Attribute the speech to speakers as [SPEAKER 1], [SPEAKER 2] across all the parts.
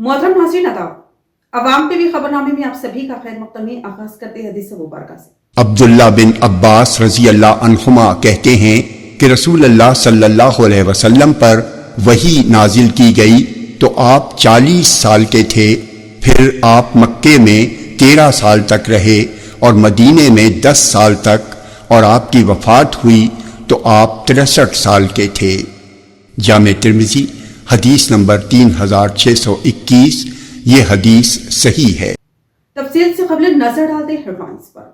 [SPEAKER 1] मोहतरम नाज़रीन अदाब, अवाम टीवी खबरनामे में आप सभी का खैर मक़दमी आगाज करते हैं हदीस मुबारक से।
[SPEAKER 2] अब्दुल्ला बिन अब्बास रजी अल्लाह अन्हुमा कहते हैं कि रसूल अल्लाह सल्लल्लाहु अलैहि वसल्लम पर वही नाजिल की गई तो आप 40 साल के थे। फिर आप मक्के में 13 साल तक रहे और मदीने में 10 साल तक, और आपकी वफात हुई तो आप 63 साल के थे। जामे तिर्मिज़ी हदीस नंबर 3621। ये हदीस सही है।
[SPEAKER 1] तफसील से कबल नजर डालते हैं हेडलाइंस पर।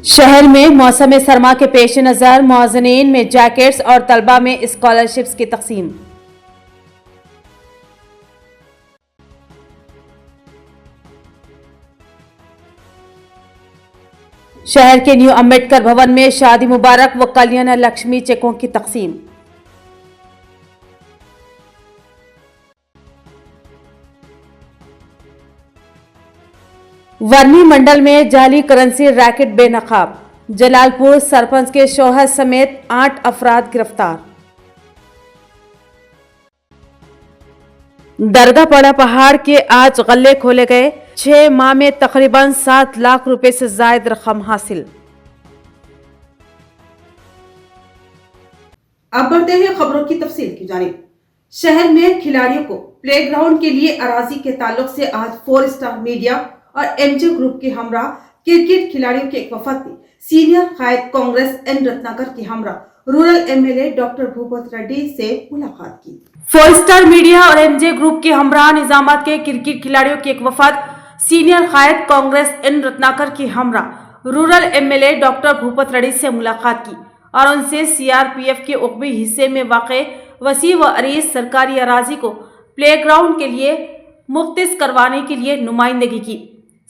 [SPEAKER 3] शहर में मौसम सरमा के पेश नज़र मुआज़िनीन में जैकेट्स और तलबा में स्कॉलरशिप्स की तकसीम। शहर के न्यू अम्बेडकर भवन में शादी मुबारक व कल्याण लक्ष्मी चेकों की तकसीम। वर्नी मंडल में जाली करेंसी रैकेट बेनकाब, जलालपुर सरपंच के शौहर समेत 8 अफराद गिरफ्तार। दरगाह पहाड़ के आज गल्ले खोले गए, 6 माह में तकरीबन 7 लाख रुपए से जायद रकम हासिल।
[SPEAKER 1] अब बढ़ते हैं खबरों की तफसील की जानिब। शहर में खिलाड़ियों को प्लेग्राउंड के लिए अराजी के ताल्लुक से आज 4 स्टार मीडिया और एमजे ग्रुप के हमरा क्रिकेट खिलाड़ियों के एक वफद ने सीनियर कायद कांग्रेस एन रत्नाकर के हमरा rural MLA doctor Bhupat Reddy से मुलाकात की।
[SPEAKER 3] 4 स्टार मीडिया और एमजे ग्रुप के हमरा निजामात के क्रिकेट खिलाड़ियों के एक वफद सीनियर कायद कांग्रेस एन रत्नाकर की हमरा rural MLA doctor Bhupat Reddy से मुलाकात की और उनसे सीआरपीएफ के उकबी हिस्से में वाक़े वसी व अरीज सरकारी अराजी को प्लेग्राउंड के लिए मुख्तिस करवाने के लिए नुमाइंदगी की।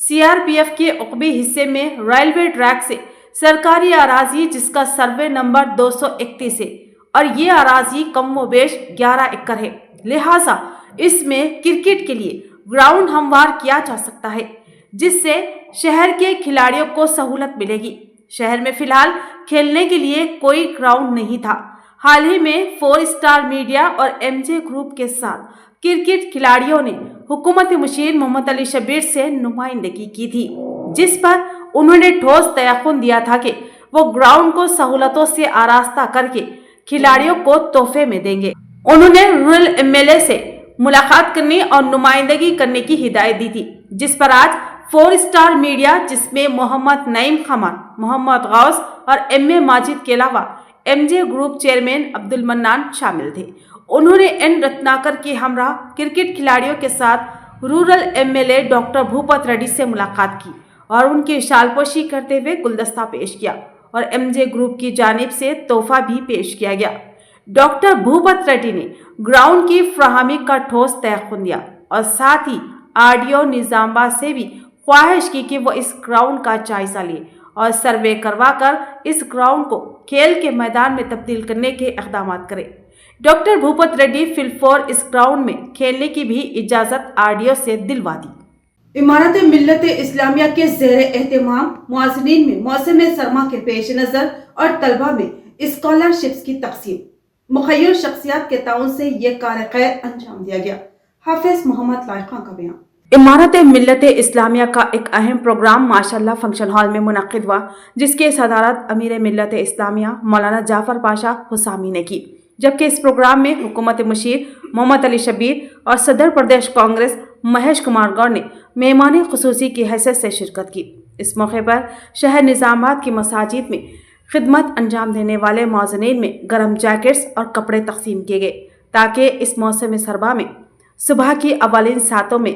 [SPEAKER 3] सीआरपीएफ के उकबी हिस्से में रेलवे ट्रैक से सरकारी अराजी जिसका सर्वे नंबर 231 है और ये अराजी कम व बेश 11 एकड़ है, लिहाजा इसमें क्रिकेट के लिए ग्राउंड हमवार किया जा सकता है जिससे शहर के खिलाड़ियों को सहूलत मिलेगी। शहर में फिलहाल खेलने के लिए कोई ग्राउंड नहीं था। हाल ही में 4 स्टार मीडिया और एमजे ग्रुप के साथ क्रिकेट खिलाड़ियों ने हुकूमत मुशीर मोहम्मद अली शब्बीर से नुमाइंदगी की थी, जिस पर उन्होंने ठोस तयक़ुन दिया था कि वो ग्राउंड को सहूलतों से आरास्ता करके खिलाड़ियों को तोहफे में देंगे। उन्होंने रूरल एमएलए से मुलाकात करने और नुमाइंदगी करने की हिदायत दी थी, जिस पर आज 4 स्टार मीडिया जिसमें मोहम्मद नईम खमान, मोहम्मद गौस और एमए माजिद के अलावा MJ group chairman Abdul mannan शामिल थे। उन्होंने एन रत्नाकर के हमरा क्रिकेट खिलाड़ियों के साथ rural MLA doctor Bhupat Reddy से मुलाकात की और उनकी शालपोशी करते हुए गुलदस्ता पेश किया और एमजे ग्रुप की जानिब से तोहफा भी पेश किया गया। डॉक्टर भूपत रेड्डी ने ग्राउंड की फ्राहमी का ठोस तयक़ुन दिया और साथ ही आरडीओ निजामाबाद से भी ख्वाहिश की कि वो इस ग्राउंड का जायजा ले और सर्वे करवा कर इस ग्राउंड को खेल के मैदान में तब्दील करने के इक़दाम करे। डॉक्टर भूपत रेड्डी फिलफोर इस ग्राउंड में खेलने की भी इजाजत आरडीओ से दिलवा दी।
[SPEAKER 1] इमारत मिल्लत इस्लामिया के ज़ेरे एहतमाम मुआज़िनीन में मौसम सरमा के पेश नज़र और तलबा में स्कॉलरशिप्स की तकसीम, मुखय्यर शख्सियात के ताउन से ये कार खैर अंजाम दिया गया। हाफिज मोहम्मद लाइक़ा का बयान।
[SPEAKER 3] इमारत मिल्लत इस्लामिया का एक अहम प्रोग्राम माशाअल्लाह फंक्शन हॉल में मुनक़िद हुआ, जिसकी सदारत अमीर मिल्लत इस्लामिया मौलाना जाफर पाशा हुसामी ने की, जबकि इस प्रोग्राम में हुकूमत मुशीर मोहम्मद अली शब्बीर और सदर प्रदेश कांग्रेस महेश कुमार गौड़ ने मेहमान खुसूसी की हैसियत से शिरकत की। इस मौके पर शहर निजामाबाद की मसाजिद में खिदमत अंजाम देने वाले मुआज़िनीन में गर्म जैकेट्स और कपड़े तकसीम किए गए ताकि इस मौसम सरबा में सुबह की अवालिन सातों में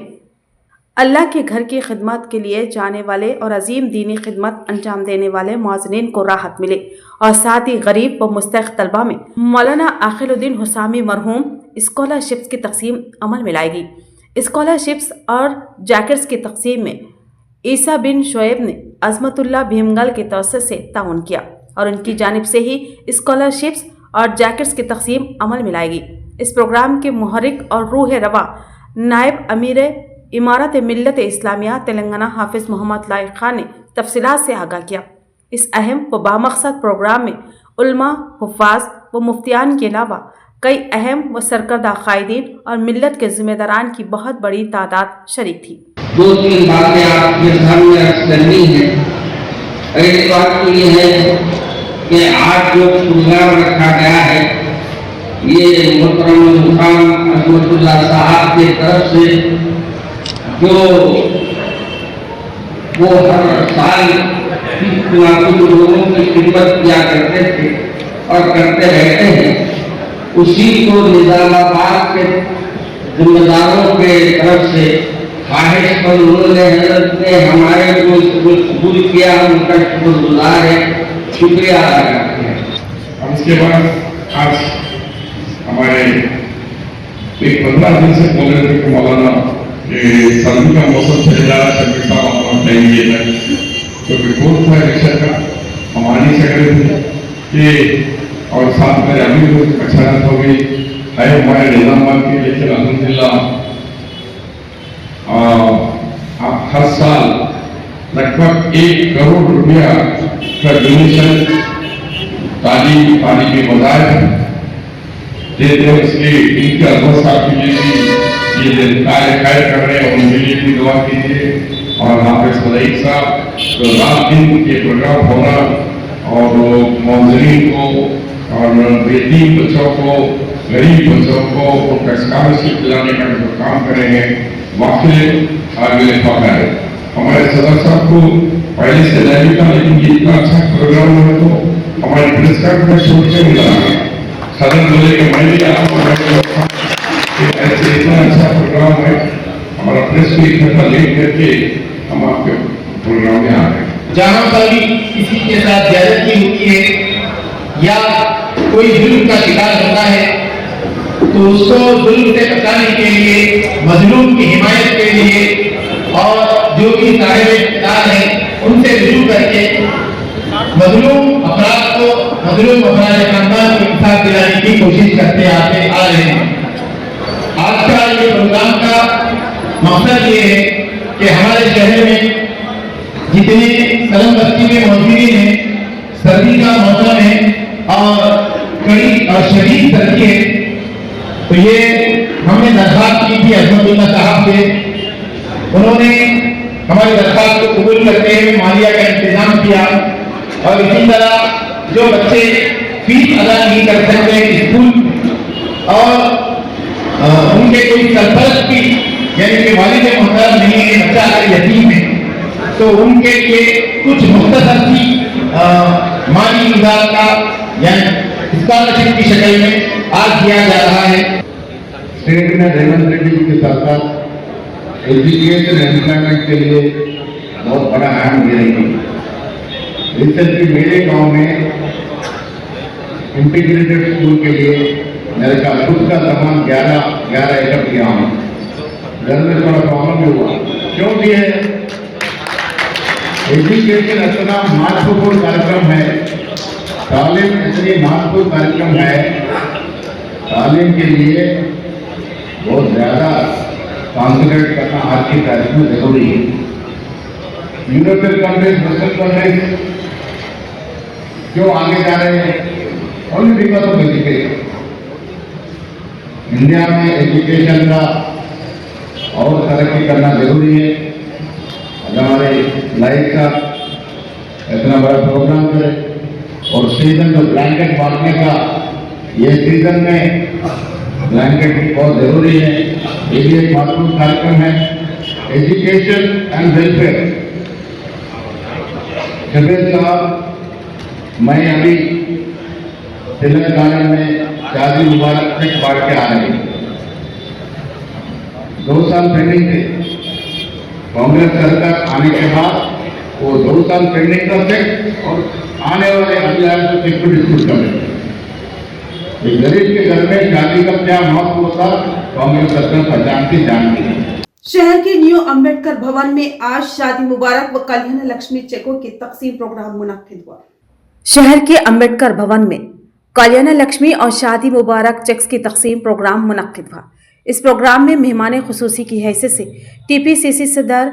[SPEAKER 3] अल्लाह के घर की खिदमत के लिए जाने वाले और अजीम दीनी खिदमत अंजाम देने वाले मुआज़िनीन को राहत मिले और साथ ही गरीब व मुस्तहिक़ तलबा में मौलाना आखिरुद्दीन हुसामी मरहूम स्कॉलरशिप्स की तकसीम अमल में लाएगी। स्कॉलरशिप्स और जैकेट्स की तकसीम में ईसा बिन शोएब ने अज़मतुल्लाह भीमगल के तवस्सुत से ताउन किया और उनकी जानिब से ही स्कॉलरशिप्स और जैकेट्स की तकसीम अमल में लाएगी। इस प्रोग्राम के मुहर्रिक और रूह रवा नायब अमीर इमारत मिल्लत इस्लामिया तेलंगाना हाफिज मोहम्मद लाइक़ा ने तफसीलात से आगाह किया। इस अहम व बामकसद प्रोग्राम में उल्मा, हुफ़ाज़ व मुफ्तियान के अलावा कई अहम व सरकर्दा कायदीन और मिल्लत के जिम्मेदारान की बहुत बड़ी तादाद शरीक थी।
[SPEAKER 4] 2-3 बातें आपके सामने अर्ज करनी है। पहली बात तो ये है कि आज जो प्रोग्राम रखा गया है ये मोहतरम मुकाम अजमतुल्लाह साहब की तरफ से जो वो हर साल कुछ लोगों की खिदमत किया करते थे और करते रहते हैं, उसी को निजामाबाद के जिम्मेदारों के तरफ से ख्वाहिश पर उन्होंने हजरत ने हमारे को कबूल किया, उनका शुक्रगुजार है, शुक्रिया अदा करते हैं।
[SPEAKER 5] और उसके बाद आज हमारे एक 15 दिन से बोल रहे थे कि मौलाना ये सर्दी का मौसम चल रहा है, शबीर साहब अपना टाइम दिए था तो रिपोर्ट था इलेक्शन का, हम आ नहीं सक रहे थे कि और साथ में अभी तो अचानक हो गई है हमारे निजामाबाद की, लेकिन अल्हम्दुलिल्लाह आप हर साल लगभग 1 करोड़ रुपया का डोनेशन तालीम पानी के बजाय देते हैं। उसके इनके अल्लाह साहब के लिए भी ये कार्य कर रहे हैं, उनके लिए भी दुआ कीजिए। और हाफिज सईद साहब तो रात दिन के प्रोग्राम होना और मौजूदीन को और बेटी बच्चों को, गरीब बच्चों को उनका स्कॉलरशिप दिलाने का जो काम कर रहे हैं वाकई काबिल फख्र है। हमारे सदर साहब को पहले से नहीं था, लेकिन ये इतना अच्छा प्रोग्राम है तो हमारे पुरस्कार में छोड़ के मिला। सदर बोले कि मैं भी आपको ऐसे इतना अच्छा प्रोग्राम है, हमारा प्रेस को इतना लेट करके हम आपके प्रोग्राम में आ गए।
[SPEAKER 6] जहाँ पर भी किसी के साथ ज्यादती होती है या कोई जुल्म का शिकार होता है तो उसको जुल्म से बचाने के लिए, मजलूम की हिमायत के लिए और जो भी साहिब इख्तियार है उनसे रुजू करके मजलूम अफराद को, मजलूम अफराद खानदान को इंसाफ दिलाने की कोशिश करते आते आ रहे हैं। आज का ये प्रोग्राम का मकसद ये है कि हमारे शहर में जितने सलम बस्ती में मौजूद हैं, सर्दी का मौसम है और कड़ी और शदीद सर्दी है, तो ये हमने दरख्वास्त की थी अजमतुल्लाह साहब से। उन्होंने हमारी दरख्वास्त को कबूल करते हुए मालिया का इंतजाम किया और इसी तरह जो बच्चे फीस अदा नहीं कर सकते स्कूल और उनके कोई सरपरस्त भी यानी कि वालिद मोहतरम नहीं है, बच्चा अगर यतीम है तो उनके लिए कुछ मुख्तसर सी माली इमदाद का यानी स्कॉलरशिप की शक्ल में आज दिया जा रहा है।
[SPEAKER 7] स्टेट में रेवंत रेड्डी जी के साथ साथ एजुकेशन एम्प्लॉयमेंट के लिए बहुत बड़ा अहम दे रही है। रिसेंटली मेरे गांव में इंटीग्रेटेड स्कूल के लिए मेरे का खुद का सामान 11 एकड़ दिया हूँ। घर में थोड़ा प्रॉब्लम भी हुआ, क्यों दिए? एजुकेशन इतना महत्वपूर्ण कार्यक्रम है, तालीम इतनी महत्वपूर्ण कार्यक्रम है, तालीम के लिए बहुत ज़्यादा कॉन्सेंट्रेट करना आज की तारीख में जरूरी है। यूरोपियन कंट्रीज, वेस्टर्न कंट्रीज जो आगे जा रहे हैं only because of education. India में एजुकेशन का और तरक्की करना जरूरी है। अगर हमारे लाइफ का इतना बड़ा प्रोग्राम करे और सीजन में ब्लैंकेट बांटने का, ये सीजन में ब्लैंकेट बहुत जरूरी है, ये भी एक महत्वपूर्ण कार्यक्रम है। Education and welfare. शबीर साहब, मैं अभी तिलक गार्डन में शादी मुबारक चेक बांट के आ रहे हैं। 2 साल पेंडिंग थे, कांग्रेस सरकार आने के बाद वो 2 साल पेंडिंग का चेक और आने वाले अगले को चेक को डिस्ट्रीब्यूट कर रहे हैं। एक गरीब के घर में शादी का क्या महत्व होता कांग्रेस सरकार जानती है।
[SPEAKER 1] शहर के न्यू अंबेडकर भवन में आज शादी मुबारक व कल्याण लक्ष्मी चेकों की तकसीम प्रोग्राम मुनक्किद हुआ।
[SPEAKER 3] शहर के अंबेडकर भवन में कल्याण लक्ष्मी और शादी मुबारक चेक्स की तकसीम प्रोग्राम मुनक्किद हुआ। इस प्रोग्राम में मेहमान खुसूसी की हैसियत से टीपीसीसी सदर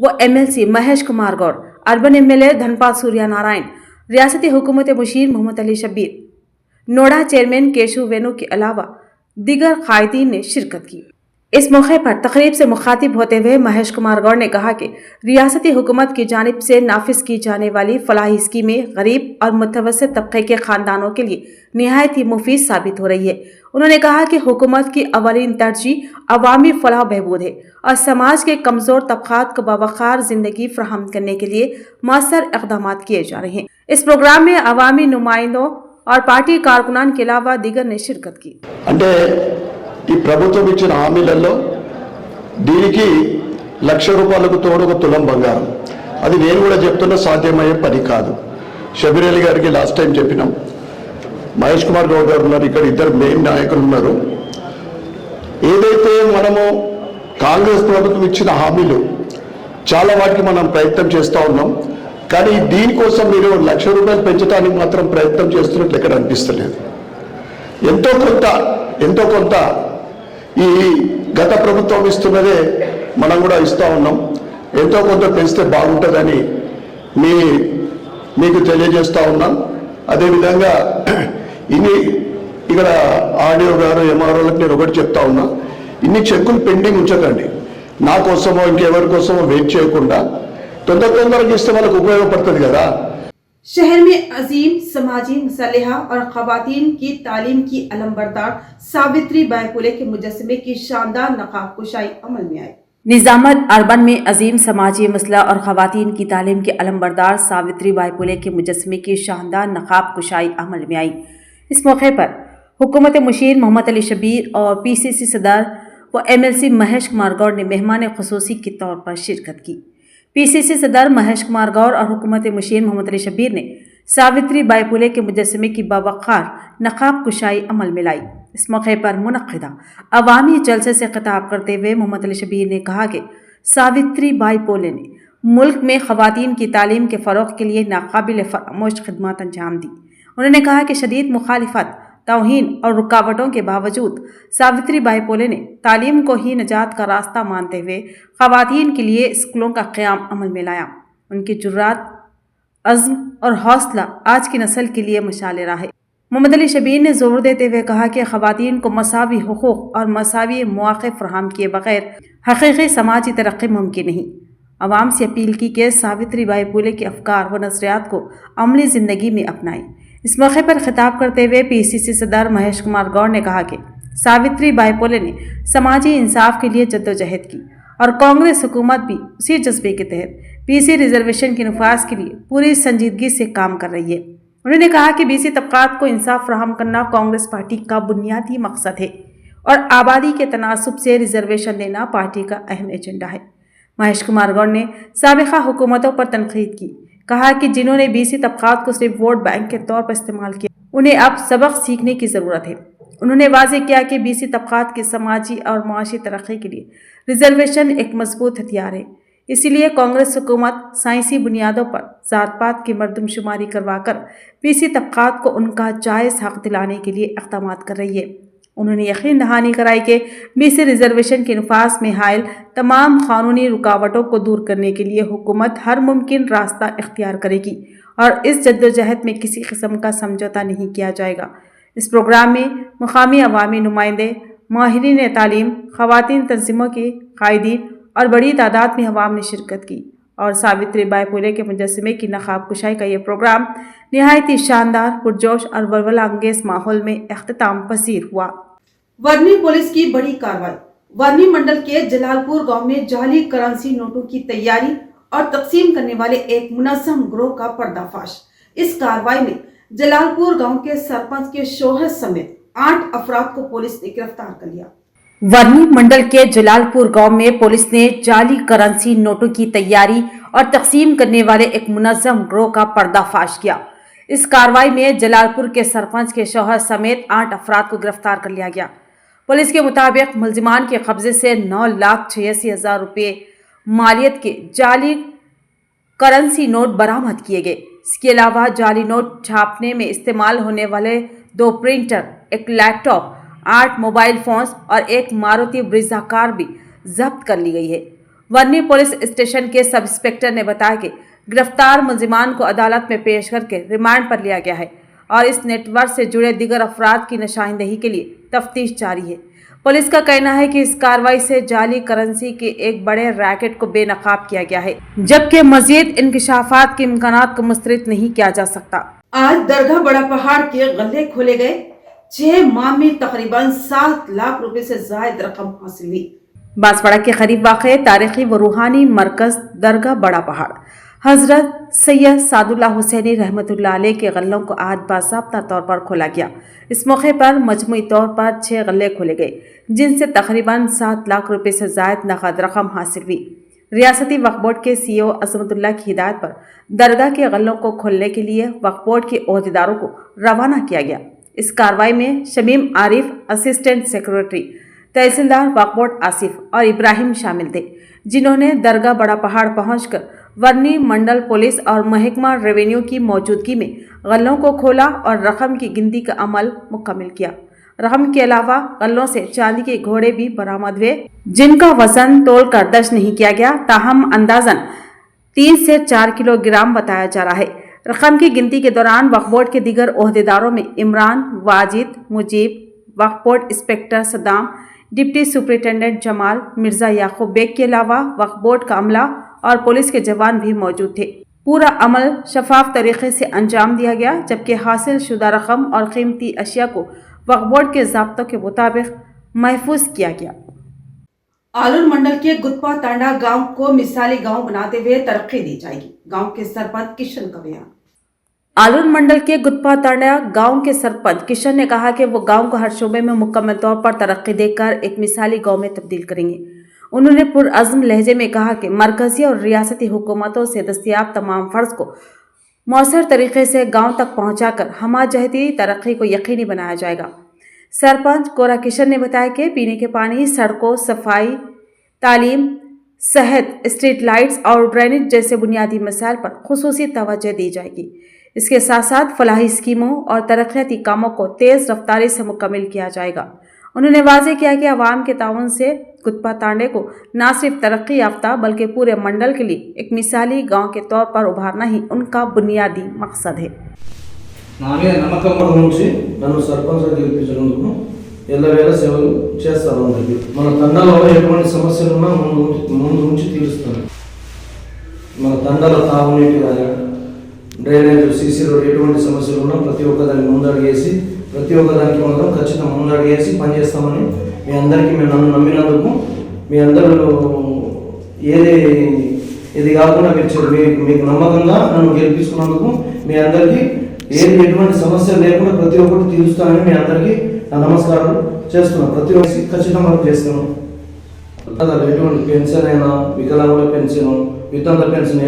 [SPEAKER 3] व MLC Mahesh Kumar Goud, urban MLA Dhanpal Surya Narayan, रियासती हुकूमत मुशीर मोहम्मद अली शब्बीर, नोडा चेयरमैन केशव वेणु के अलावा दीगर कायदीन ने शिरकत की। इस मौके पर तकरीब से मुखातिब होते हुए महेश कुमार गौड़ ने कहा कि रियासती हुकूमत की जानिब से नाफिज की जाने वाली फलाही स्कीमें गरीब और मुतवस्सित तबके के खानदानों के लिए निहायत ही मुफीद साबित हो रही है। उन्होंने कहा कि हुकूमत की अवलीन तरजीह अवामी फलाह बहबूद है और समाज के कमजोर तबकात को बावकार जिंदगी फराहम करने के लिए मौसर इक़दाम किए जा रहे हैं। इस प्रोग्राम में अवामी नुमाइंदों और पार्टी कारकुनान के अलावा दीगर ने शिरकत की।
[SPEAKER 8] అంటే ఈ ప్రభుత్వం ఇచ్చిన హామీలలో దీనికి ₹1,00,000 తోడు ఒక తులం బంగారం, అది నేను కూడా చెప్తున్నా సాధ్యమయ్యే పని కాదు. షబీర్ అలీ గారికి లాస్ట్ టైం చెప్పినాం, మహేష్ కుమార్ గౌడ్ గారు ఉన్నారు, ఇక్కడ ఇద్దరు మెయిన్ నాయకులు ఉన్నారు. ఏదైతే మనము కాంగ్రెస్ ప్రభుత్వం ఇచ్చిన హామీలు చాలా వాటికి మనం ప్రయత్నం చేస్తూ ఉన్నాం, కానీ దీనికోసం మీరు ₹1,00,000 పెంచడానికి మాత్రం ప్రయత్నం చేస్తున్నట్లు ఎక్కడ అనిపిస్తలేదు. ఎంతో కొంత ఈ గత ప్రభుత్వం ఇస్తున్నదే మనం కూడా ఇస్తూ ఉన్నాం. ఎంతో కొంత పెంచితే బాగుంటుందని మీకు తెలియజేస్తూ ఉన్నాం. అదేవిధంగా ఇక్కడ ఆర్డీఓ గారు ఎంఆర్ఓలకు నేను ఒకటి చెప్తా ఉన్నా, ఇన్ని చెక్కులు పెండింగ్ ఉంచకండి. నా కోసమో ఇంకెవరి కోసమో వెయిట్ చేయకుండా తొందరగా ఇస్తే వాళ్ళకు ఉపయోగపడుతుంది కదా.
[SPEAKER 1] शहर में अजीम समाजी मुसल्लहा और खवातीन की तालीम की अलमबरदार सावित्री बाई फुले के मुजस्समे की शानदार नकाब कुशाई अमल में आई।
[SPEAKER 3] निजामत अर्बन में अजीम समाजी मसला और खवातीन की तालीम के अलमबरदार सावित्री बाई फुले के मुजस्समे की शानदार नकाब कुशाई अमल में आई। इस मौके पर हुकूमत मुशीर मोहम्मद अली शबीर और PCC सदर व MLC महेश कुमार गौड़ ने मेहमान खुसूसी के तौर पर शिरकत की। PCC सदर महेश कुमार गौड़ और हुकूमत मुशीर मोहम्मद अली शबीर ने सावित्री बाई फुले के मुजस्समे की बावकार नकाब कुशाई अमल में लाई। इस मौके पर मुनक्किदा अवामी जलसे से खिताब करते हुए मोहम्मद अली शबीर ने कहा कि सावित्री बाई फुले ने मुल्क में खवातीन की तालीम के फ़रोग़ के लिए नाकाबिल फरामोश खिदमत अंजाम दी। उन्होंने कहा कि शदीद मुखालिफत, तौहीन और रुकावटों के बावजूद सावित्री बाई फुले ने तालीम को ही नजात का रास्ता मानते हुए ख़वातीन के लिए स्कूलों का क़याम अमल में लाया। उनकी जुर्रात, अज़्म और हौसला आज की नस्ल के लिए मशाल राह है। मोहम्मद अली शबीर ने जोर देते हुए कहा कि ख़वातीन को मसावी हुकूक़ और मसावी मौक़े फ़राहम किए बग़ैर हक़ीक़ी समाजी तरक्की मुमकिन नहीं। आवाम से अपील की कि सावित्री बाई फुले के अफ़कार व नज़रियात को अमली ज़िंदगी में अपनाएं। इस मौके पर खिताब करते हुए PCC सदर महेश कुमार गौड़ ने कहा कि सावित्री बाई फुले ने समाजी इंसाफ के लिए जद्दोजहद की और कांग्रेस हुकूमत भी उसी जज्बे के तहत BC रिजर्वेशन के नफाज के लिए पूरी संजीदगी से काम कर रही है। उन्होंने कहा कि BC तबकात को इंसाफ फराहम करना कांग्रेस पार्टी का बुनियादी मकसद है और आबादी के तनासुब से रिजर्वेशन देना पार्टी का अहम एजेंडा है। महेश कुमार गौड़ ने साबिका हुकूमतों पर तनकीद की, कहा कि जिन्होंने BC तबकात को सिर्फ वोट बैंक के तौर पर इस्तेमाल किया, उन्हें अब सबक सीखने की ज़रूरत है। उन्होंने वाज़ेह किया कि BC तबकात की समाजी और माशी तरक्की के लिए रिजर्वेशन एक मजबूत हथियार है। इसीलिए कांग्रेस हुकूमत साइंसी बुनियादों पर ज़ात पात की मरदमशुमारी करवाकर BC तबकात को उनका जायज़ हक़ दिलाने के लिए इक़दाम कर रही है। उन्होंने यकीन दहानी कराई कि BC रिजर्वेशन के नफाज में हायल तमाम कानूनी रुकावटों को दूर करने के लिए हुकूमत हर मुमकिन रास्ता इख्तियार करेगी और इस जद्दोजहद में किसी किस्म का समझौता नहीं किया जाएगा। इस प्रोग्राम में मुकामी अवामी नुमाइंदे, माहिरीन तालीम, ख़वातीन तंजीमों के कायदीन और बड़ी तादाद में अवाम ने शिरकत की और सावित्री बाई फुले के मुजस्समे की नकाब कुशाई का ये प्रोग्राम निहायत ही शानदार, पुरजोश और वलवला अंगेज माहौल में इख्तिताम पसीर हुआ।
[SPEAKER 1] वर्नी पुलिस की बड़ी कार्रवाई। वर्नी मंडल के जलालपुर गांव में जाली करेंसी नोटों की तैयारी और तकसीम करने वाले एक मुनज़्ज़म गिरोह का पर्दाफाश। इस कार्रवाई में जलालपुर गांव के सरपंच के शौहर समेत 8 अफराद को पुलिस ने गिरफ्तार कर लिया।
[SPEAKER 3] वर्नी मंडल के जलालपुर गांव में पुलिस ने जाली करेंसी नोटों की तैयारी और तकसीम करने वाले एक मुनज़्ज़म गिरोह का पर्दाफाश किया। इस कार्रवाई में जलालपुर के सरपंच के शौहर समेत 8 अफराद को गिरफ्तार कर लिया गया। पुलिस के मुताबिक मुलजिमान के कब्जे से 9,86,000 रुपये मालियत के जाली करेंसी नोट बरामद किए गए। इसके अलावा जाली नोट छापने में इस्तेमाल होने वाले 2 प्रिंटर, एक लैपटॉप, 8 मोबाइल फोन्स और एक मारुति ब्रीजा कार भी जब्त कर ली गई है। वर्नी पुलिस स्टेशन के सब इंस्पेक्टर ने बताया कि गिरफ्तार मुलजिमान को अदालत में पेश करके रिमांड पर लिया गया है और इस नेटवर्क से जुड़े दीगर अफराद की निशानदेही के लिए तफ्तीश जारी है। पुलिस का कहना है कि इस कार्रवाई से जाली करेंसी के एक बड़े रैकेट को बेनकाब किया गया है, जबकि मजीद इंकशाफात के इम्कानात को मुस्तरद नहीं किया जा सकता।
[SPEAKER 1] आज दरगाह बड़ा पहाड़ के गल्ले खोले गए। 6 माह में तकरीबन 7 लाख रुपए से जायद रकम हासिल हुई।
[SPEAKER 3] बांसवाड़ा के करीब वाक़ तारीखी व रूहानी मरकज दरगाह बड़ा पहाड़ हजरत सैयद सादुल्लाह हुसैनी रहमतुल्लाह अलैह के गल्लों को आज बाज़ाब्ता तौर पर खोला गया। इस मौके पर मजमूई तौर पर 6 गल्ले खोले गए, जिनसे तकरीबन 7 लाख रुपए से जायद नकद रकम हासिल हुई। रियासती वक्फ बोर्ड के CEO अजमतुल्लाह की हिदायत पर दरगाह के गल्लों को खोलने के लिए वक्फ बोर्ड के ओहदेदारों को रवाना किया गया। इस कार्रवाई में शमीम आरिफ, असिस्टेंट सेक्रेटरी, तहसीलदार वक्फ बोर्ड आसिफ और इब्राहिम शामिल थे, जिन्होंने दरगाह बड़ा पहाड़ पहुंचकर वर्नी मंडल पुलिस और महकमा रेवेन्यू की मौजूदगी में गल्लों को खोला और रकम की गिनती का अमल मुकम्मल किया। रकम के अलावा गल्लों से चांदी के घोड़े भी बरामद हुए, जिनका वजन तोल कर दर्ज नहीं किया गया, ताहम अंदाजन 3 से 4 किलोग्राम बताया जा रहा है। रकम की गिनती के दौरान वक्फ बोर्ड के दीगर ओहदेदारों में Imran, Wajid, Mujeeb, Waqf board inspector Saddam, deputy superintendent Jamal, Mirza Yakub Baig के अलावा वक्फ बोर्ड का अमला और पुलिस के जवान भी मौजूद थे। पूरा अमल शफाफ तरीके से अंजाम दिया गया, जबकि हासिल शुदा रकम और कीमती अशिया को वक्फ बोर्ड के ज़ाब्तों के मुताबिक महफूज किया गया।
[SPEAKER 1] आलूर मंडल के गुत्पा तांडा गांव को मिसाली गांव बनाते हुए तरक्की दी जाएगी। गांव के सरपंच किशन का बयान।
[SPEAKER 3] आलूर मंडल के गुत्पा तांडा गांव के सरपंच किशन ने कहा कि वो गांव को हर शोबे में मुकम्मल तौर पर तरक्की देकर एक मिसाली गांव में तब्दील करेंगे। उन्होंने पुरअज़्म लहजे में कहा कि मरकजी और रियासती हुकूमतों से दस्तयाब तमाम फर्ज को मौसर तरीके से गांव तक पहुंचाकर हमाजहती तरक्की को यकीनी बनाया जाएगा। सरपंच कोरा किशन ने बताया कि पीने के पानी, सड़कों, सफाई, तालीम, सेहत, स्ट्रीट लाइट्स और ड्रेनेज जैसे बुनियादी मसाइल पर खुसूसी तवज्जो दी जाएगी। इसके साथ साथ फलाही स्कीमों और तरक्याती कामों को तेज़ रफ्तारी से मुकम्मल किया जाएगा। उन्होंने वाज़ेह किया कि आवाम के ताउन से गुत्पा तांडे को न सिर्फ तरक्की याफ्ता बल्कि पूरे मंडल के लिए एक मिसाली गांव के तौर पर उभारना ही उनका बुनियादी मकसद है।
[SPEAKER 9] నా మీద నమ్మకం ఉంచి నన్ను సర్పంచ్గా గెలిపించినందుకు ఎల్లవేళ సేవలు చేస్తాను అందరికీ. మన తండాలో ఎటువంటి సమస్యలు ఉన్నా ముందు నుంచి తీరుస్తాను. మన తండాలో తాగునీటి కానీ డ్రైనేజ్, సీసీ రోడ్ ఎటువంటి సమస్యలు ఉన్నా ప్రతి ఒక్కదాన్ని ముందడిగేసి ప్రతి ఒక్కదానికి మాత్రం ఖచ్చితంగా ముందడిగేసి పనిచేస్తామని మీ అందరికీ నన్ను నమ్మినందుకు మీ అందరూ ఏది కాకుండా మీకు నమ్మకంగా నన్ను గెలిపించుకున్నందుకు మీ అందరికీ ఎటువంటి సమస్య లేకుండా ప్రతి ఒక్కటి తీరుస్తానని మీ అందరికీ నా నమస్కారం చేస్తున్నాను. ప్రతి ఒక్కరికి ఖచ్చితంగా చేస్తాను. ఎటువంటి పెన్షన్ అయినా, వికలాంగుల పెన్షన్, వితంతుల పెన్షన్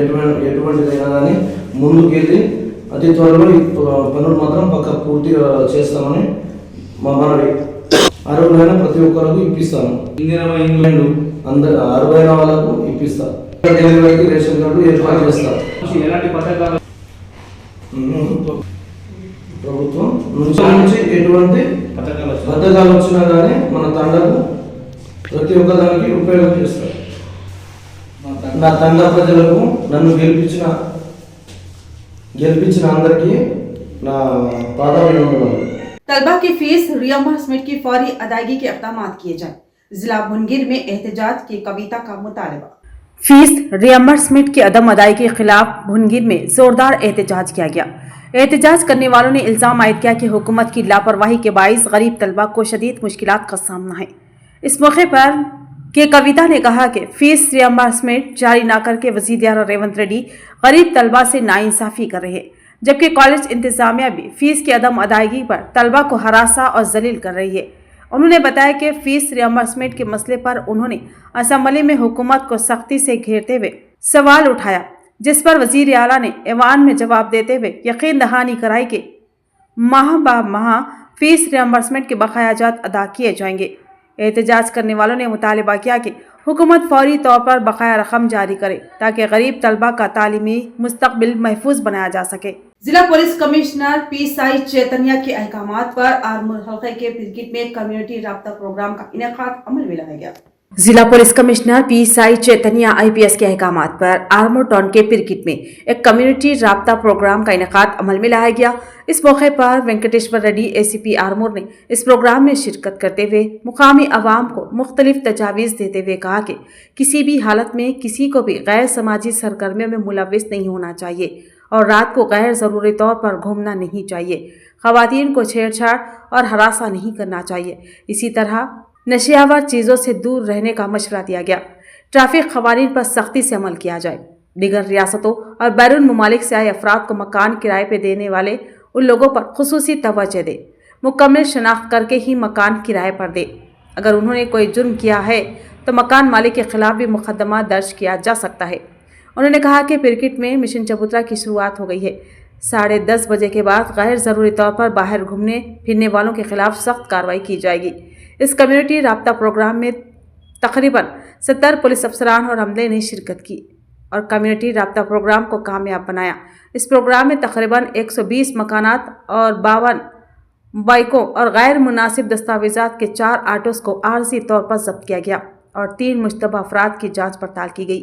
[SPEAKER 9] ఎటువంటిదైనా కానీ ముందుకెళ్ళి అతి త్వరలో ఈ పనులు మాత్రం పక్క పూర్తిగా చేస్తామని మా మనవి. అర్హులైన ప్రతి ఒక్కరికి ఇప్పిస్తాను. ఇంగ్లాండ్ అర్హులైన వాళ్ళకు ఇప్పిస్తాను. డెలివరీకి రేషన్ కార్డు ఏర్పాటు చేస్తాను. ఎలాంటి పథకాలు ప్రభుత్వం నుంచి ఎటువంటి పథకాలు వచ్చినా కానీ మన తండకు ప్రతి ఒక్కదానికి ఉపయోగం చేస్తారు. నా తండ ప్రజలకు నన్ను గెలిపించిన అందరికీ నా పాదాభివందనాలు.
[SPEAKER 1] तलबा की फीस रियम्बर्समेंट की फौरी अदायगी के इक़दाम किए जाए। जिला भुनगिर में एहतजाज की कविता का मुतालबा।
[SPEAKER 3] फीस रियम्बर्समेंट की अदम अदायगी के खिलाफ भुनगिर में जोरदार एहतजाज किया गया। एहतजाज करने वालों ने इल्ज़ाम आयद किया कि हुकूमत की लापरवाही के बाइस गरीब तलबा को शदीद मुश्किलात का सामना है। इस मौके पर के कविता ने कहा कि फीस रियम्बर्समेंट जारी न करके वज़ीर आला रेवंत रेड्डी गरीब तलबा से नाइंसाफ़ी कर रहे हैं, जबकि कॉलेज इंतजामिया भी फीस की अदम अदायगी पर तलबा को हरासा और जलील कर रही है। उन्होंने बताया कि फीस रियम्बर्समेंट के मसले पर उन्होंने असम्बली में हुकूमत को सख्ती से घेरते हुए सवाल उठाया, जिस पर वज़ीर आला ने ऐवान में जवाब देते हुए यकीन दहानी कराई कि माह बा माह फीस रियम्बर्समेंट के बकायाजात अदा किए जाएंगे। एहतजाज करने वालों ने मुतालबा किया कि हुकूमत फौरी तौर पर बकाया रकम जारी करे ताकि गरीब तलबा का तालीमी मुस्तकबिल महफूज बनाया जा सके।
[SPEAKER 1] जिला पुलिस कमिश्नर PSI चैतन्य के अहकामात पर आरमूर हल्के के पिरकिट में कम्युनिटी राब्ता प्रोग्राम का इनेकाद अमल में लाया गया।
[SPEAKER 3] जिला पुलिस कमिश्नर पी चैतन्य IPS के अहकामात पर आर्मोर टाउन के पिरकिट में एक कम्युनिटी राब्ता प्रोग्राम का इनेकाद अमल में लाया गया। इस मौके पर वेंकटेश्वर रेड्डी ACP आर्मोर ने इस प्रोग्राम में शिरकत करते हुए मुकामी अवाम को मुख्तलिफ तजावीज़ देते हुए कहा कि किसी भी हालत में किसी को भी गैर समाजी सरगर्मियों में मुलविस नहीं होना चाहिए और रात को गैर ज़रूरी तौर पर घूमना नहीं चाहिए। ख़वातीन को छेड़छाड़ और हरासा नहीं करना चाहिए। इसी तरह नशियावर चीज़ों से दूर रहने का मशवरा दिया गया। ट्रैफिक क़वानीन पर सख्ती से अमल किया जाए। दीगर रियासतों और बैरून ममालिक से आए अफराद को मकान किराए पर देने वाले उन लोगों पर खुसूसी तवज्जो दे, मुकम्मल शनाख्त करके ही मकान किराए पर दे। अगर उन्होंने कोई जुर्म किया है तो मकान मालिक के खिलाफ भी मुकदमा दर्ज किया जा सकता है। उन्होंने कहा कि पिरकिट में मिशन चबूतरा की शुरुआत हो गई है। 10:30 बजे के बाद गैर ज़रूरी तौर पर बाहर घूमने फिरने वालों के खिलाफ सख्त कार्रवाई की जाएगी। इस कम्युनिटी राब्ता प्रोग्राम में तकरीबन 70 पुलिस अफसरान और अमले ने शिरकत की और कम्युनिटी राब्ता प्रोग्राम को कामयाब बनाया। इस प्रोग्राम में तकरीबन 120 मकानात और 52 बाइकों और गैर मुनासिब दस्तावेजात के 4 आटोस को आर्जी तौर पर जब्त किया गया और 3 मुश्तबा अफराद की जांच पड़ताल की गई।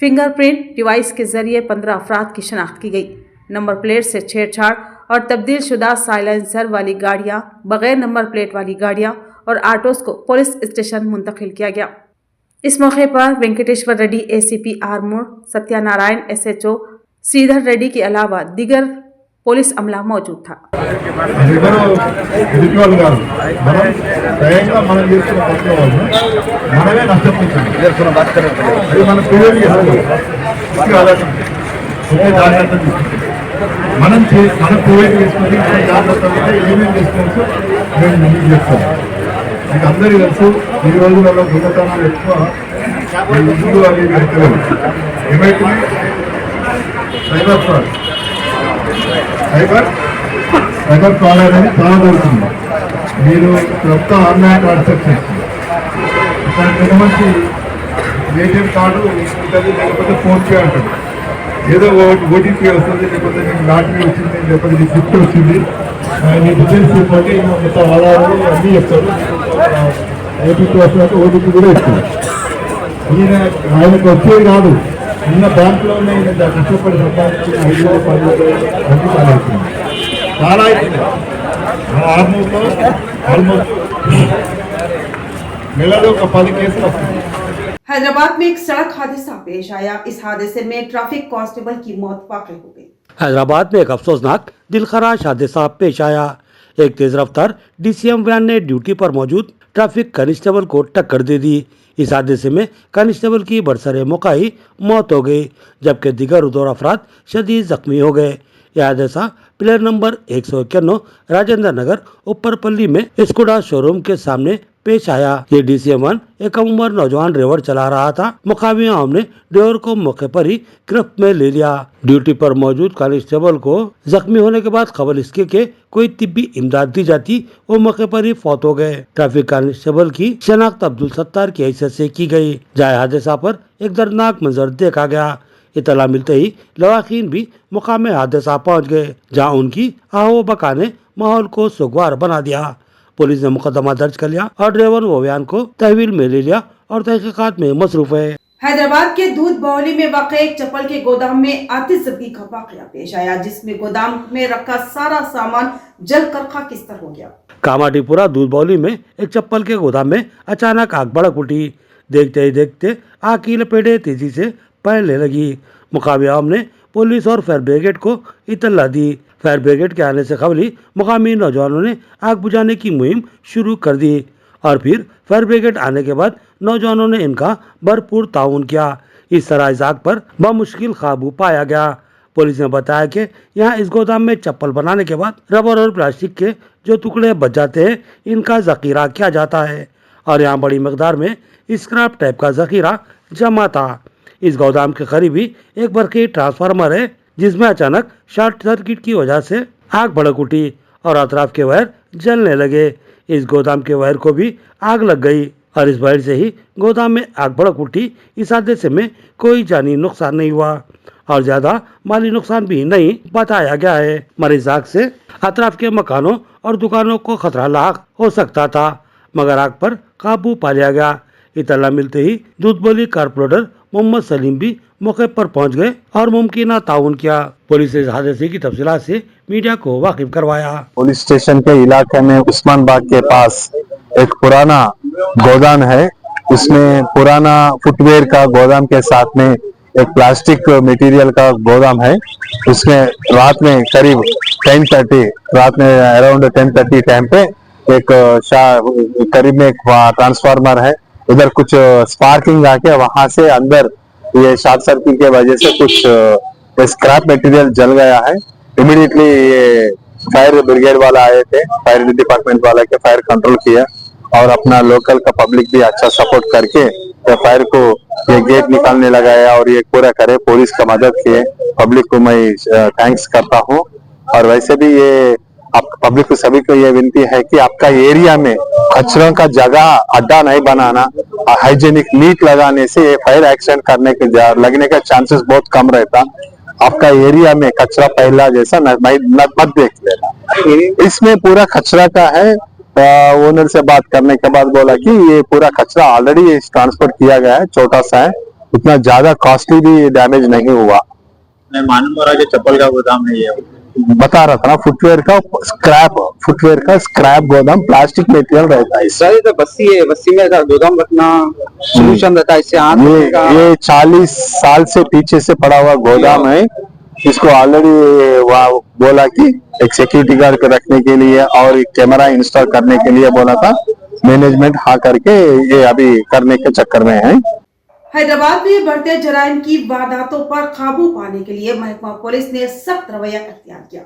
[SPEAKER 3] फिंगरप्रिंट डिवाइस के जरिए 15 अफराद की शनाख्त की गई। नंबर प्लेट से छेड़छाड़ और तब्दील शुदा साइलेंसर वाली गाड़ियां, बगैर नंबर प्लेट वाली गाड़ियां और आटोस को पुलिस स्टेशन मुंतकिल किया गया। इस मौके पर वेंकटेश्वर रेड्डी ACP आर्मोर, सत्यानारायण SHO, श्रीधर रेड्डी के अलावा दीगर पुलिस अमला मौजूद था।
[SPEAKER 7] మనం మన ప్రైవేట్ చేసుకొని మన జాగ్రత్తగా ఏమేమి చేసుకోవచ్చు మేము ముందుకు చేస్తాం. మీకు అందరికీ తెలుసు ఈ రోజులలో దొంగతనాలు ఎక్కువ ఇల్లు అవి పెడతలేదు. ఏమైతుంది సైబర్ ఫ్రాడ్ అనేది చాలా దొరుకుతుంది. మీరు కొత్త ఆన్లైన్ ట్రాన్సాక్షన్స్ ఇక్కడ మంచి ATM కార్డు ఉంటుంది, లేకపోతే ఫోన్పే అంటుంది. ఏదో OTP వస్తుంది, లేకపోతే నీకు లాటరీ వచ్చింది, లేకపోతే నీకు గిఫ్ట్ వచ్చింది, నీ డీటెయిల్స్ చెప్పండి, మొత్తం ఆధారాలు అన్నీ చెప్తారు. OTP వస్తున్నట్టు OTP కూడా ఇస్తుంది. ఆయనకు వచ్చేది కాదు, నిన్న బ్యాంకులోనే కష్టపడి సంపాదించిన 5 10 అన్ని చాలా అవుతుంది. చాలా అవుతుంది. ఆర్మూర్లో ఆల్మోస్ట్ నెలలో ఒక 10 కేసులు వస్తుంది.
[SPEAKER 1] हैदराबाद में एक सड़क हादसा पेश आया। इस हादसे में ट्रैफिक कांस्टेबल की मौत वाक़ई हो गई।
[SPEAKER 10] हैदराबाद में एक अफसोसनाक दिलखराश हादसा पेश आया। एक तेज रफ्तार DCM वैन ने ड्यूटी पर मौजूद ट्रैफिक कांस्टेबल को टक्कर दे दी। इस हादसे में कांस्टेबल की बरसरे मौकाई मौत हो गई, जबकि दीगर 2 अफराद शदीद जख्मी हो गए। यह हादसा प्लेयर नंबर 151 राजेंद्र नगर ऊपरपल्ली में स्कूडा शोरूम के सामने पेश आया। ये DCM वैन एक कम उम्र नौजवान ड्राइवर चला रहा था। मुकामी आवाम ने ड्राइवर को मौके पर ही गिरफ्त में ले लिया। ड्यूटी पर मौजूद कांस्टेबल को जख्मी होने के बाद खबर इसके के कोई तिब्बी इमदाद दी जाती, वो मौके पर ही फौत हो गए। ट्रैफिक कांस्टेबल की शनाख्त अब्दुल सत्तार की हैसियत से की गई। जहाँ हादसा पर एक दर्दनाक मंजर देखा गया। इतला मिलते ही लवाकीन भी मुकाम हादसा पहुँच गए, जहाँ उनकी आओ बका ने माहौल को सुगवार बना दिया। पुलिस ने मुकदमा दर्ज कर लिया और ड्राइवर व वैन को तहवील में ले लिया और तहकीकात में मसरूफ है।
[SPEAKER 1] हैदराबाद के दूध बावली में वाक़ एक चप्पल के गोदाम में आतिशबाजी का वाक़या पेश आया, जिसमें गोदाम में रखा सारा सामान जलकर खाकिस्तान हो गया।
[SPEAKER 10] कामाटीपुरा दूध बावली में एक चप्पल के गोदाम में अचानक आग भड़क उठी। देखते ही देखते आग की लपेटें तेजी से फैलने लगी। मुकामी आवाम ने पुलिस और फायर ब्रिगेड को इत्तला दी। फायर ब्रिगेड के आने से कबल मुकामी नौजवानों ने आग बुझाने की मुहिम शुरू कर दी और फिर फायर ब्रिगेड आने के बाद नौजवानों ने इनका भरपूर ताउन किया। इस तरह इस आग पर बमुश्किल काबू पाया गया। पुलिस ने बताया कि यहाँ इस गोदाम में चप्पल बनाने के बाद रबर और प्लास्टिक के जो टुकड़े बच जाते हैं, इनका जखीरा किया जाता है और यहाँ बड़ी मकदार में स्क्रैप टाइप का जखीरा जमा था। इस गोदाम के करीब ही एक बरकी ट्रांसफार्मर है, जिसमें अचानक शॉर्ट सर्किट की वजह से आग भड़क उठी और अतराफ के वायर जलने लगे। इस गोदाम के वायर को भी आग लग गई और इस वायर से ही गोदाम में आग भड़क उठी। इस हादसे में कोई जानी नुकसान नहीं हुआ और ज्यादा माली नुकसान भी नहीं बताया गया है। मगर इस आग से अतराफ के मकानों और दुकानों को खतरा लाक हो सकता था, मगर आग पर काबू पा लिया गया। इतला मिलते ही दूधबोली कारपोरेटर मोहम्मद सलीम भी मौके पर पहुंच गए और मुमकिन ताउन किया। पुलिस ने इस हादसे की तफसीलात से मीडिया को वाकिफ करवाया।
[SPEAKER 11] पुलिस स्टेशन के इलाके में उस्मान बाग के पास एक पुराना गोदाम है, उसमें पुराना फुटवेयर का गोदाम के साथ में एक प्लास्टिक मटेरियल का गोदाम है। उसमें रात में करीब 10:30 रात में अराउंड 10:30 टाइम पे एक करीब में एक ट्रांसफार्मर है, उधर कुछ स्पार्किंग आके वहां से अंदर ये शॉर्ट सर्किट के वजह से कुछ स्क्रैप मटेरियल जल गया है। इमीडिएटली ये फायर ब्रिगेड वाला आए थे, फायर डिपार्टमेंट वाला के फायर कंट्रोल किया और अपना लोकल का पब्लिक भी अच्छा सपोर्ट करके फायर को ये गेट निकालने लगाया और ये पूरा करे। पुलिस का मदद किए, पब्लिक को मैं थैंक्स करता हूँ। और वैसे भी ये आप पब्लिक को सभी को ये विनती है कि आपका एरिया में कचरों का जगह अड्डा नहीं बनाना, हाइजीनिक नीट लगाने से ये फायर एक्सीडेंट करने के लगने का चांसेस बहुत कम रहता। आपका एरिया में कचरा पहला जैसा मत देख लेना। इसमें पूरा कचरा का है, ओनर से बात करने के बाद बोला कि ये पूरा कचरा ऑलरेडी ट्रांसपोर्ट किया गया है, छोटा सा है, उतना ज्यादा कॉस्टली भी डैमेज नहीं हुआ।
[SPEAKER 12] मैं मालूम हो रहा है चप्पल का गोदाम है, ये
[SPEAKER 11] बता रहा था ना, फुटवेयर का स्क्रैप गोदाम, प्लास्टिक मटेरियल रहता है।
[SPEAKER 12] सर तो बस्सी है, बस्सी में गोदाम रखना सोल्यूशन रहता है इससे।
[SPEAKER 11] ये 40 साल से पीछे से पड़ा हुआ गोदाम है। इसको ऑलरेडी बोला कि एक सिक्योरिटी गार्ड को रखने के लिए और एक कैमरा इंस्टॉल करने के लिए बोला था, मैनेजमेंट हाँ करके ये अभी करने के चक्कर में है।
[SPEAKER 1] हैदराबाद में बढ़ते जराइम की वारदातों पर काबू पाने के लिए महकमा पुलिस ने सख्त रवैया अख्तियार किया।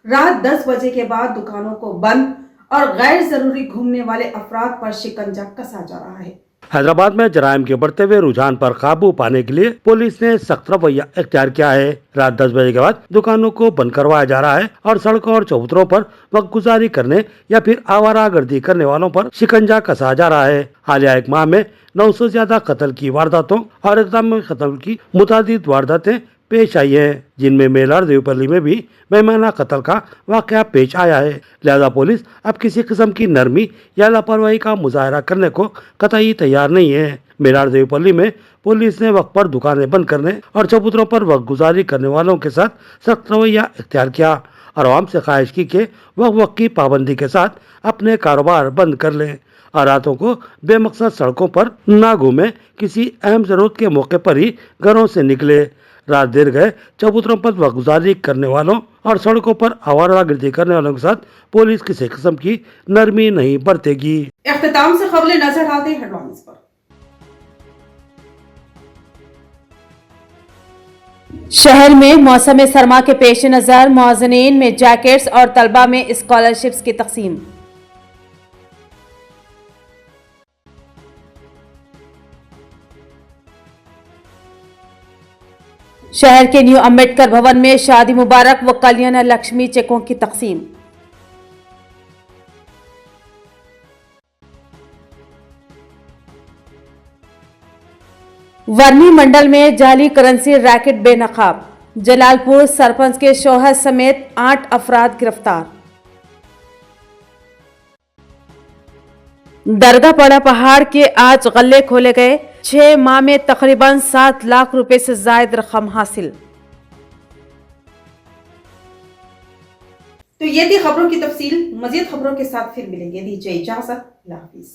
[SPEAKER 1] रात 10 बजे के बाद दुकानों को बंद और गैर जरूरी घूमने वाले अफराद पर शिकंजा कसा जा रहा है।
[SPEAKER 10] हैदराबाद में जराइम के बढ़ते हुए रुझान पर काबू पाने के लिए पुलिस ने सख्त रवैया इख्तियार किया है। रात 10 बजे के बाद दुकानों को बंद करवाया जा रहा है और सड़कों और चबूतरों पर वक्त गुजारी करने या फिर आवारागर्दी करने वालों पर शिकंजा कसा जा रहा है। हालिया एक माह में 900 से ज्यादा कत्ल की वारदातों और एकदम कत्ल की मुतादिद वारदातें पेश आई है, जिनमें मेलार देवपल्ली में भी बेमाना कत्ल का वाकया पेश आया है। लिहाजा पुलिस अब किसी किस्म की नरमी या लापरवाही का मुजाहरा करने को कतई तैयार नहीं है। मेलार देवपल्ली में पुलिस ने वक्त पर दुकानें बंद करने और चबूतरों पर वक्त गुजारी करने वालों के साथ सख्त रवैया इख्तियार किया और आवाम से ख्वाहिश की कि वक्त की पाबंदी के साथ अपने कारोबार बंद कर लें और रातों को बेमकसद सड़कों पर ना घूमे, किसी अहम जरूरत के मौके पर ही घरों से निकले। रात देर गए चबूतरों पर वक्त गुजारी करने वालों और सड़कों पर आवारागर्दी करने वालों के साथ पुलिस किसी किस्म की नरमी नहीं बरतेगी।
[SPEAKER 1] इख्तिताम से खबरें नजर डालते हैं हेडलाइंस पर।
[SPEAKER 3] शहर में मौसम सरमा के पेश नजर मुआज़िनीन में जैकेट्स और तलबा में स्कॉलरशिप्स की तकसीम। शहर के न्यू अंबेडकर भवन में शादी मुबारक व कल्याण लक्ष्मी चेकों की तकसीम। वर्नी मंडल में जाली करेंसी रैकेट बेनकाब। जलालपुर सरपंच के शौहर समेत 8 अफराद गिरफ्तार। दरगाहपाड़ा पहाड़ के आज गल्ले खोले गए। 6 माह में तकरीबन 7 लाख रुपए से जायद रकम हासिल।
[SPEAKER 1] तो ये थी खबरों की तफसील। मजीद खबरों के साथ फिर मिलेंगे। दीजिए इजाजत। अल्लाह हाफिज।